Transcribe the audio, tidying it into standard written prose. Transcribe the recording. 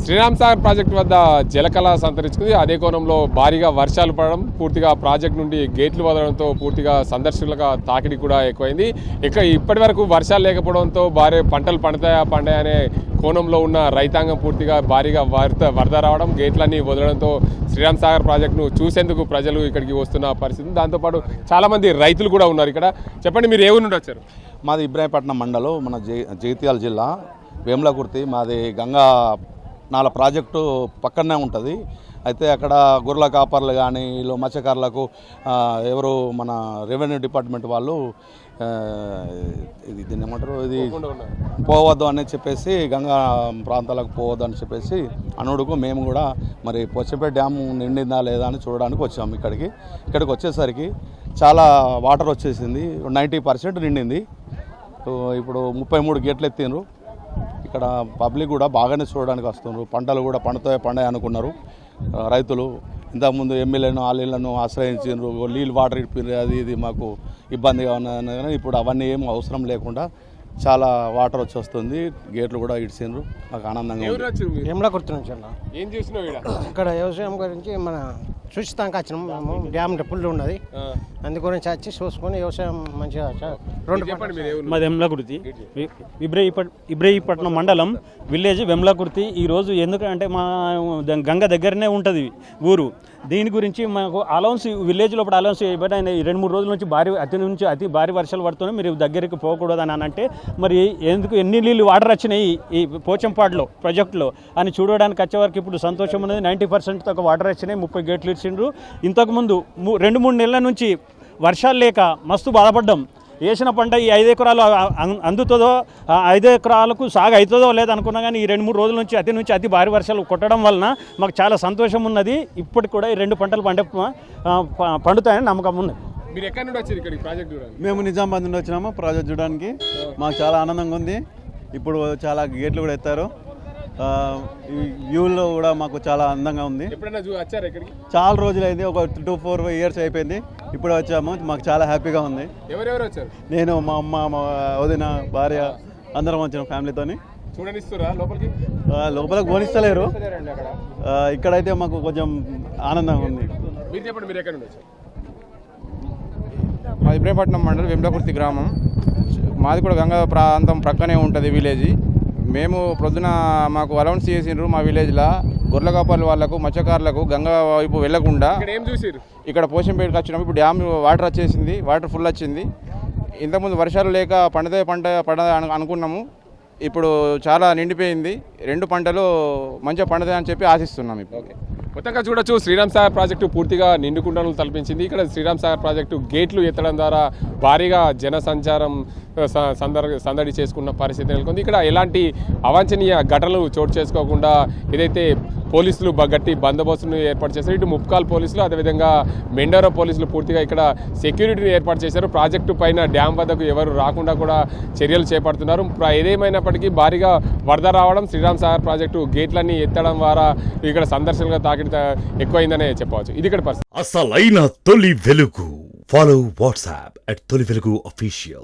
Sriram Sagar project వద్ద జలకళ సంతరించుకుంది. అదే కోణంలో భారీగా వర్షాలు పడడం, పూర్తిగా ప్రాజెక్టు నుండి గేట్లు వదలడంతో పూర్తిగా సందర్శకులకు తాకిడి కూడా ఎక్కువైంది. ఇప్పటి వరకు వర్షాలు లేకపోవడంతో భారీ పంటలు పండాయనే కోణంలో ఉన్న రైతాంగం పూర్తిగా భారీగా వరద రావడం, గేట్లన్నీ వదలడంతో శ్రీరామ్ సాగర్ ప్రాజెక్టును చూసేందుకు ప్రజలు ఇక్కడికి వస్తున్న పరిస్థితి. దాంతోపాటు చాలామంది రైతులు కూడా ఉన్నారు ఇక్కడ. చెప్పండి, మీరు ఏ ఊరు నుండి వచ్చారు? మాది ఇబ్రాహీంపట్నం మండలం, మన జగిత్యాల జిల్లా, వేములకుర్తి. మాది గంగా నాల ప్రాజెక్టు పక్కనే ఉంటుంది. అయితే అక్కడ గొర్రెల కాపర్లు కానీ వీళ్ళు మత్స్యకారులకు ఎవరు మన రెవెన్యూ డిపార్ట్మెంట్ వాళ్ళు దీన్ని ఏమంటారు, ఇది పోవద్దు అని చెప్పేసి, గంగా ప్రాంతాలకు పోవద్దు అని చెప్పేసి అనుడుకు మేము కూడా మరి పోచంపేట డ్యామ్ నిండిందా లేదా అని చూడడానికి వచ్చాము. ఇక్కడికి వచ్చేసరికి చాలా వాటర్ వచ్చేసింది, 90% నిండింది. ఇప్పుడు 33 గేట్లు ఎత్తిండ్రు. ఇక్కడ పబ్లిక్ కూడా బాగానే చూడడానికి వస్తున్నారు. పంటలు కూడా పండాయి అనుకున్నారు రైతులు. ఇంతకుముందు ఎమ్మెల్యేను ఆలీలను ఆశ్రయించారు, నీళ్ళు వాటర్ ఇప్పిండ్రు, అది ఇది మాకు ఇబ్బందిగా ఉన్నది. కానీ ఇప్పుడు అవన్నీ ఏం అవసరం లేకుండా చాలా వాటర్ వచ్చి వస్తుంది. గేట్లు కూడా ఇడిచిండ్రు, మాకు ఆనందంగా ఉంది. వేములకుర్తి నుంచి అన్న. ఏం చేసినావు ఇక్కడ వ్యవసాయం గురించి మన చూస్తానికి వచ్చినాం మేము. డ్యామ్ పుల్లు ఉన్నది, అందు గురించి వచ్చి చూసుకొని వ్యవసాయం మంచిగా మాది వెమ్లకుర్తి, ఇబ్రహీపట్నం మండలం, విలేజ్ వెమ్లకుర్తి. ఈరోజు ఎందుకంటే మా గంగ దగ్గరనే ఉంటుంది ఊరు. దీని గురించి మాకు అలౌన్స్ విలేజ్ లోపల అలౌన్స్ చేయబడి ఆయన 2-3 రోజుల నుంచి అతి భారీ వర్షాలు పడుతున్నాయి, మీరు దగ్గరికి పోకూడదు అని అంటే, మరి ఎందుకు ఎన్ని నీళ్ళు వాటర్ వచ్చినాయి ఈ పోచంపాడులో ప్రాజెక్టులో అని చూడడానికి వచ్చేవారికి ఇప్పుడు సంతోషం ఉన్నది. 90% దాకా వాటర్ వచ్చినాయి, 30 గేట్లు ఇచ్చిండ్రు. ఇంతకుముందు 2-3 నెలల నుంచి వర్షాలు లేక మస్తు బాధపడ్డాం. వేసిన పంట ఈ 5 ఎకరాలు అందుతుందో, 5 ఎకరాలకు సాగు అవుతుందో లేదనుకున్నా కానీ ఈ 2-3 రోజుల నుంచి అతి భారీ వర్షాలు కొట్టడం వలన మాకు చాలా సంతోషం ఉన్నది. ఇప్పటికి కూడా ఈ 2 పంటలు పండుతాయని నమ్మకం ఉన్నది. మీరు ఎక్కడి నుండి వచ్చారు ఇక్కడికి ప్రాజెక్ట్ చూడడానికి? మేము నిజామాబాద్ నుండి వచ్చినాము ప్రాజెక్ట్ చూడడానికి. మాకు చాలా ఆనందంగా ఉంది. ఇప్పుడు చాలా గేట్లు కూడా ఎత్తారు. ఈ వ్యూలో కూడా మాకు చాలా అందంగా ఉంది. వచ్చారు ఇక్కడికి? చాలా రోజులు అయింది, ఒక 2-4 ఇయర్స్ అయిపోయింది. ఇప్పుడు వచ్చాము, మాకు చాలా హ్యాపీగా ఉంది. ఎవరెవరు వచ్చారు? నేను, మా అమ్మ, మా వదిన, భార్య, అందరం వచ్చినాం ఫ్యామిలీతోని. చూడనిస్తారా లోపలికి? లోపలికి పోనిస్తలేరు. ఇక్కడైతే మాకు కొంచెం ఆనందంగా ఉంది. మీరు చెప్పండి, మీరు ఎక్కడ నుండి వచ్చారు? మాది ఇబ్రాహీపట్నం మండలం, వెమ్లకుర్తి గ్రామం. మాది కూడా గంగా ప్రాంతం ప్రక్కనే ఉంటుంది విలేజ్. మేము ప్రొద్దున మాకు అలౌన్స్ చేసిండ్రు మా విలేజ్లో గొర్రెల కాపర్ల వాళ్ళకు, మత్స్యకారులకు గంగా వైపు వెళ్లకుండా. ఇక్కడ పోషంపేటకి వచ్చినప్పుడు ఇప్పుడు డ్యామ్ వాటర్ వచ్చేసింది, వాటర్ ఫుల్ వచ్చింది. ఇంతకుముందు వర్షాలు లేక పంట అనుకున్నాము. ఇప్పుడు చాలా నిండిపోయింది. 2 పంటలు మంచిగా పండుతాయని చెప్పి ఆశిస్తున్నాం. ఇప్పుడు మొత్తంగా చూడొచ్చు, శ్రీరామ్ సాగర్ ప్రాజెక్టు పూర్తిగా నిండుకుండలు తలపించింది. ఇక్కడ శ్రీరామ్ సాగర్ ప్రాజెక్టు గేట్లు ఎత్తడం ద్వారా భారీగా జన సంచారం సందడి చేసుకున్న పరిస్థితి నెలకొంది. ఇక్కడ ఎలాంటి అవాంఛనీయ ఘటనలు చోటు చేసుకోకుండా ఏదైతే పోలీసులు గట్టి బందోబస్తును ఏర్పాటు చేశారు. ఇటు ముప్కాల్ పోలీసులు, అదేవిధంగా మెండోరా పోలీసులు పూర్తిగా ఇక్కడ సెక్యూరిటీని ఏర్పాటు చేశారు. ప్రాజెక్టు పైన డ్యామ్ వద్దకు ఎవరు రాకుండా కూడా చర్యలు చేపడుతున్నారు. ఏదేమైనప్పటికీ భారీగా వరద రావడం, శ్రీరామ్ సాగర్ ప్రాజెక్టు గేట్లన్నీ ఎత్తడం ద్వారా ఇక్కడ సందర్శనగా తాకిడి ఎక్కువైందనే చెప్పవచ్చు. ఇది ఇక్కడ పరిస్థితి. అసలైన తొలి వెలుగు. ఫాలో వాట్సాప్ @తొలి వెలుగు official.